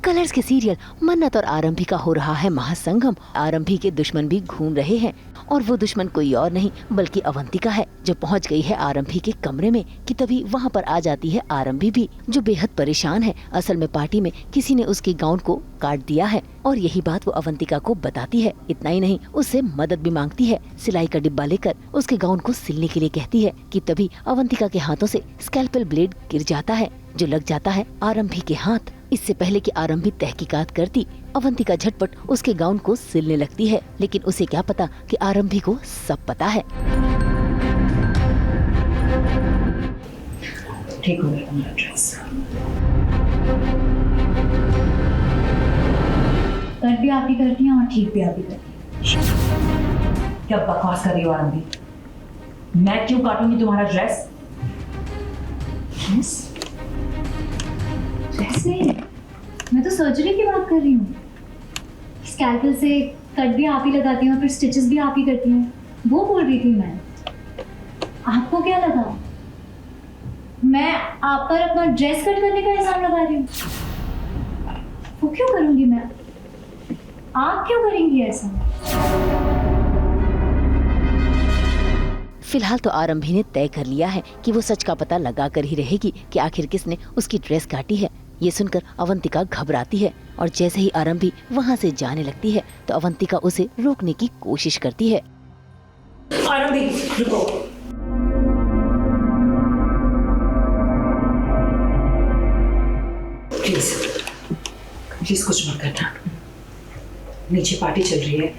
Colours के serial मन्नत और आरंभी का हो रहा है महासंगम। आरंभी के दुश्मन भी घूम रहे हैं और वो दुश्मन कोई और नहीं बल्कि अवंतिका है, जो पहुंच गई है आरंभी के कमरे में कि तभी वहां पर आ जाती है आरंभी भी, जो बेहद परेशान है। असल में पार्टी में किसी ने उसके गाउन को काट दिया है और यही बात वो अवंतिका को बताती है। इतना ही नहीं, उससे मदद भी मांगती है। सिलाई का डिब्बा लेकर उसके गाउन को सिलने के लिए कहती है कि तभी अवंतिका के हाथों से स्कैल्पेल ब्लेड गिर जाता है, जो लग जाता है आरंभी के हाथ। इससे पहले कि आरंभी तहकीकात करती, अवंतिका झटपट उसके गाउन को सिलने लगती है, लेकिन उसे क्या पता कि आरंभी को सब पता है। ठीक हो गया तुम्हारा ड्रेस। कट भी आप ही करती हैं और ठीक भी आप ही करती हैं। क्या बकवास कर रही हो आरंभी? मैं क्यों काटूंगी तुम्हारा ड्रेस? ड्रेस? ड्रेस नहीं, मैं तो सर्जरी की बात कर रही हूँ। स्कैल्पेल से कट भी आप ही लगाती हैं और फिर स्टिचेस भी आप ही करती हैं, वो बोल रही थी मैं। आपको क्या लगा मैं आप पर अपना ड्रेस कट करने का इल्जाम लगा रही हूँ? वो क्यों करूँगी मैं? आप क्यों करेंगी ऐसा? फिलहाल तो आरंभी ने तय कर लिया है कि वो सच का पता लगा कर ही रहेगी कि आखिर किसने उसकी ड्रेस काटी है। ये सुनकर अवंतिका घबराती है और जैसे ही आरंभी वहाँ से जाने लगती है तो अवंतिका उसे रोकने की कोशिश करती है। आरंभी रुको। प्लीज प्लीज कुछ मत करना। नीचे पार्टी चल रही है,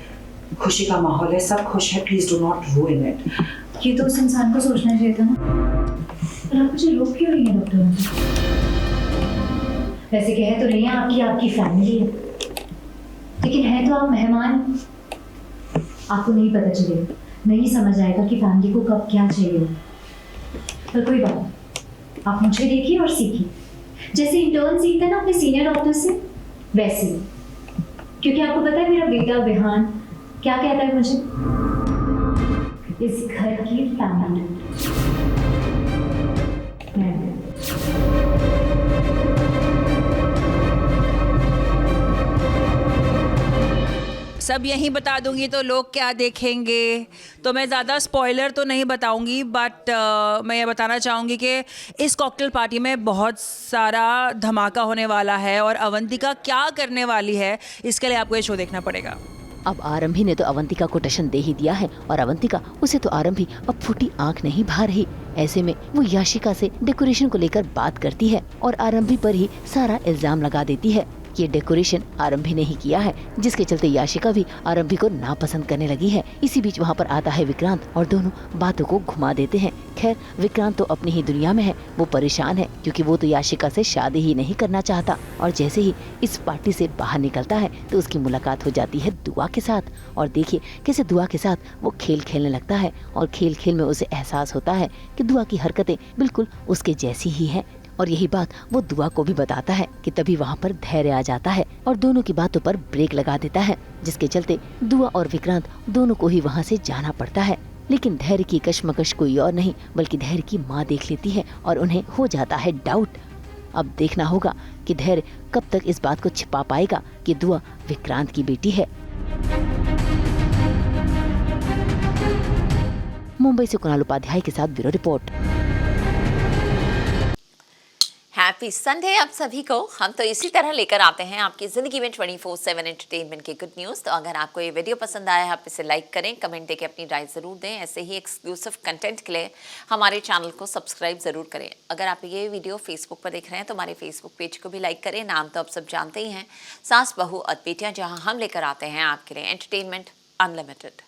खुशी का माहौल है, सब खुश है, प्लीज डू नॉट रूइन इट। ये तो उस इंसान को सोचना चाहिए था ना, पर आप मुझे रोक क्यों रही हैं डॉक्टर? वैसे कह तो रही हैं आपकी फैमिली है, लेकिन है तो आप मेहमान। आपको नहीं पता चलेगा, नहीं समझ आएगा कि फैमिली को कब क्या चाहिए। पर कोई बात नहीं, आप मुझे देखिए और सीखिए। जैसे इंटर्न सीखता है ना अपने सीनियर डॉक्टर से, वैसे ही। क्योंकि आपको पता है मेरा बेटा विहान क्या कहता है मुझे, इस घर की फैमिली। सब यहीं बता दूंगी तो लोग क्या देखेंगे, तो मैं ज़्यादा स्पॉइलर तो नहीं बताऊंगी, बट मैं ये बताना चाहूँगी कि इस कॉकटेल पार्टी में बहुत सारा धमाका होने वाला है और अवंतिका क्या करने वाली है, इसके लिए आपको ये शो देखना पड़ेगा। अब आरंभी ने तो अवंतिका को टशन दे ही दिया है और अवंतिका उसे तो आरंभी अब फूटी आंख नहीं भा रही। ऐसे में वो याशिका से डेकोरेशन को लेकर बात करती है और आरंभी पर ही सारा इल्जाम लगा देती है। ये डेकोरेशन आरंभी ने ही किया है, जिसके चलते याशिका भी आरंभी को नापसंद करने लगी है। इसी बीच वहाँ पर आता है विक्रांत और दोनों बातों को घुमा देते हैं। खैर, विक्रांत तो अपनी ही दुनिया में है, वो परेशान है क्योंकि वो तो याशिका से शादी ही नहीं करना चाहता। और जैसे ही इस पार्टी से बाहर निकलता है तो उसकी मुलाकात हो जाती है दुआ के साथ। और देखिए कैसे दुआ के साथ वो खेल खेलने लगता है और खेल खेल में उसे एहसास होता है कि दुआ की हरकतें बिल्कुल उसके जैसी ही हैं। और यही बात वो दुआ को भी बताता है कि तभी वहाँ पर धैर्य आ जाता है और दोनों की बातों पर ब्रेक लगा देता है, जिसके चलते दुआ और विक्रांत दोनों को ही वहाँ से जाना पड़ता है। लेकिन धैर्य की कश्मकश कोई और नहीं बल्कि धैर्य की माँ देख लेती है और उन्हें हो जाता है डाउट। अब देखना होगा कि धैर्य कब तक इस बात को छिपा पाएगा कि दुआ विक्रांत की बेटी है। मुंबई से कुणाल उपाध्याय के साथ ब्यूरो रिपोर्ट। हैप्पी संडे आप सभी को। हम तो इसी तरह लेकर आते हैं आपकी ज़िंदगी में 24/7 एंटरटेनमेंट की गुड न्यूज़। तो अगर आपको ये वीडियो पसंद आया है, आप इसे लाइक करें, कमेंट देके अपनी राय ज़रूर दें। ऐसे ही एक्सक्लूसिव कंटेंट के लिए हमारे चैनल को सब्सक्राइब ज़रूर करें। अगर आप ये वीडियो फेसबुक पर देख रहे हैं तो हमारे फेसबुक पेज को भी लाइक करें। नाम तो आप सब जानते ही हैं, सास बहू और बेटियाँ, जहाँ हम लेकर आते हैं आपके लिए एंटरटेनमेंट अनलिमिटेड।